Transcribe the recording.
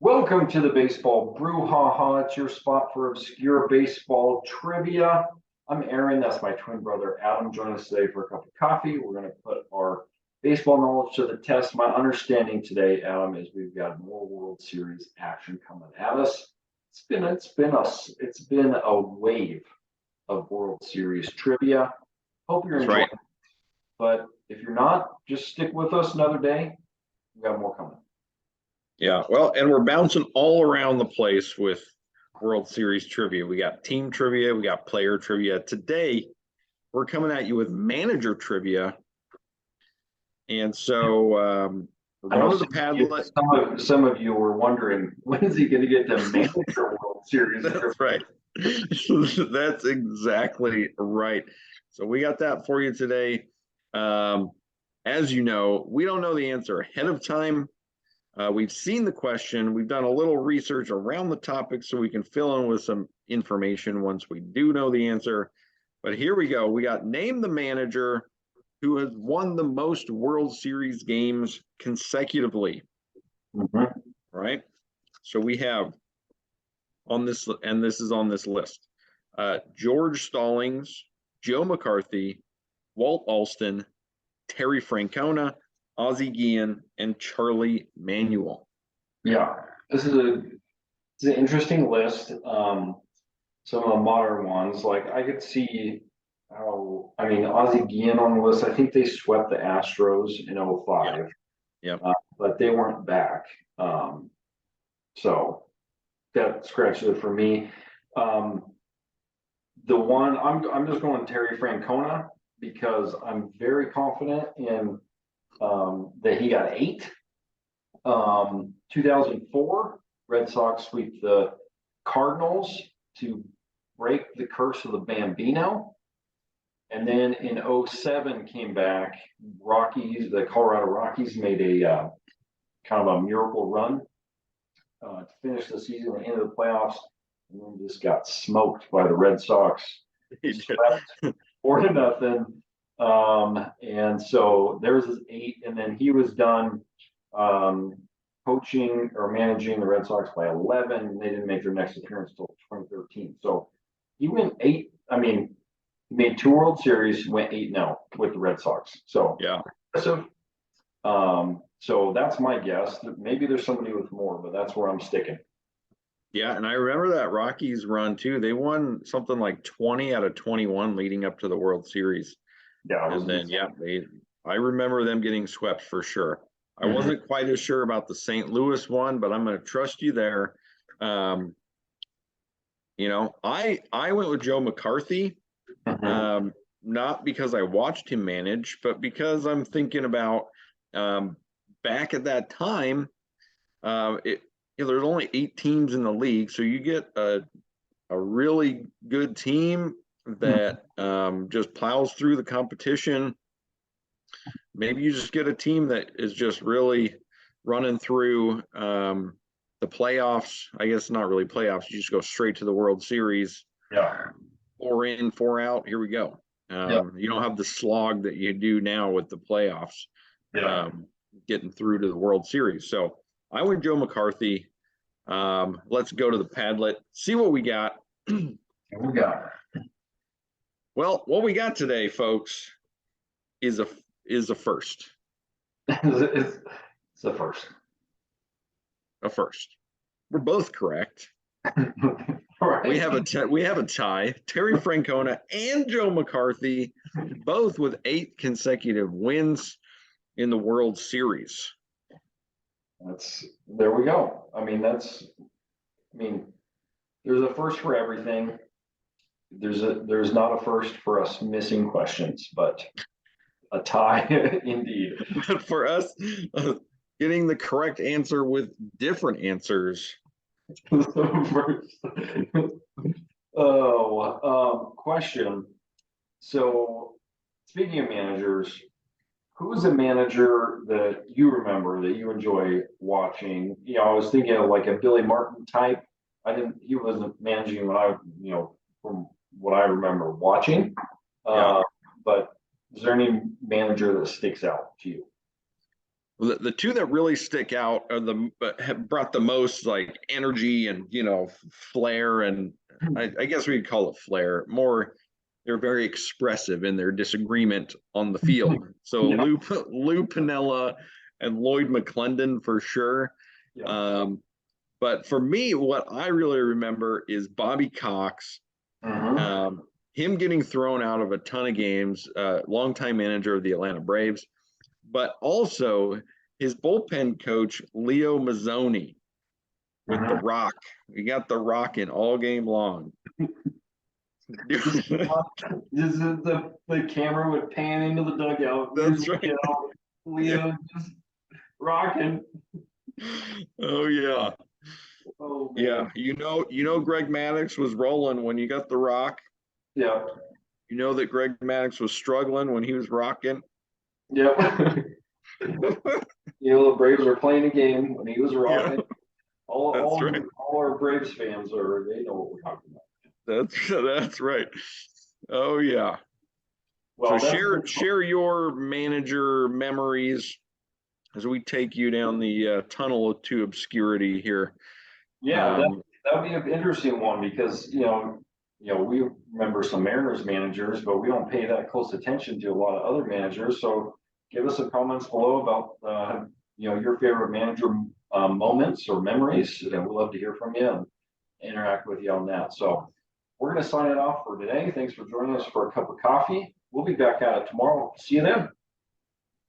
Welcome to the Baseball Brewhaha. It's your spot for obscure baseball trivia. I'm Aaron. That's my twin brother Adam. Join us today for a cup of coffee. We're going to put our baseball knowledge to the test. My understanding today, Adam, is we've got more World Series action coming at us. It's been a wave of World Series trivia. Hope you're enjoying it. But if you're not, just stick with us another day. We got more coming. Yeah, well, and we're bouncing all around the place with World Series trivia. We got team trivia, we got player trivia. Today, we're coming at you with manager trivia. And so I know some of you were wondering, when is he going to get to manager World Series? That's right. That's exactly right. So we got that for you today. As you know, we don't know the answer ahead of time. We've seen the question. We've done a little research around the topic so we can fill in with some information once we do know the answer. But here we go. We got name the manager who has won the most World Series games consecutively. Mm-hmm. Right? So we have on this, and this is on this list, George Stallings, Joe McCarthy, Walt Alston, Terry Francona, Ozzie Guillen, and Charlie Manuel. Yeah, this is an interesting list. Some of the modern ones, like I could see Ozzie Guillen on the list. I think they swept the Astros in 05. Yeah. But they weren't back. So that scratches it for me. The one I'm just going Terry Francona because I'm very confident in that he got 8. 2004, Red Sox sweep the Cardinals to break the curse of the Bambino. And then in 07 came back, the Colorado Rockies made a kind of a miracle run to finish the season and into the playoffs, and then just got smoked by the Red Sox. 4-0. And so there's his 8, and then he was done coaching or managing the Red Sox by 11. They didn't make their next appearance until 2013. So he went 8. He made 2 World Series, went 8-0 with the Red Sox. So yeah, impressive. So that's my guess. Maybe there's somebody with more, but that's where I'm sticking. Yeah, and I remember that Rockies run too. They won something like 20 out of 21 leading up to the World Series. Yeah, and then I remember them getting swept for sure. I wasn't quite as sure about the St. Louis one, but I'm going to trust you there. I went with Joe McCarthy, not because I watched him manage, but because I'm thinking about back at that time, there's only 8 teams in the league, so you get a really good team that just plows through the competition. Maybe you just get a team that is just really running through the playoffs. I guess not really playoffs. You just go straight to the World Series. Yeah. 4 in, 4 out. Here we go. You don't have the slog that you do now with the playoffs. Yeah. Getting through to the World Series. So I went Joe McCarthy. Let's go to the Padlet. See what we got. Well, what we got today, folks, is a first. It's a first. A first. We're both correct. Right. We have a tie. Terry Francona and Joe McCarthy, both with 8 consecutive wins in the World Series. There we go. There's a first for everything. There's not a first for us missing questions, but a tie indeed. But for us, getting the correct answer with different answers. Question. So, speaking of managers, who's a manager that you remember that you enjoy watching? I was thinking of like a Billy Martin type. He wasn't managing from what I remember watching. But is there any manager that sticks out to you? The two that really stick out are have brought the most like energy and flair, and I guess we'd call it flair more. They're very expressive in their disagreement on the field. So Yeah. Lou Piniella and Lloyd McClendon for sure. Yeah. But for me, what I really remember is Bobby Cox, him getting thrown out of a ton of games, longtime manager of the Atlanta Braves, but also his bullpen coach, Leo Mazzoni, with the rock. We got the rock in all game long. Just the camera would pan into the dugout. That's right. Leo just rocking. Oh yeah. Oh man. Yeah. Greg Maddux was rolling when you got the rock. Yeah. You know that Greg Maddux was struggling when he was rocking. Yep. The Braves were playing a game when he was rocking. Yeah, All right. all our Braves fans they know what we're talking about. That's right. Oh yeah. Well, So share your manager memories as we take you down the tunnel to obscurity here. Yeah, that would be an interesting one because we remember some Mariners managers, but we don't pay that close attention to a lot of other managers. So give us some comments below about your favorite manager moments or memories, and we'd love to hear from you and interact with you on that. So we're going to sign it off for today. Thanks for joining us for a cup of coffee. We'll be back at it tomorrow. See you then.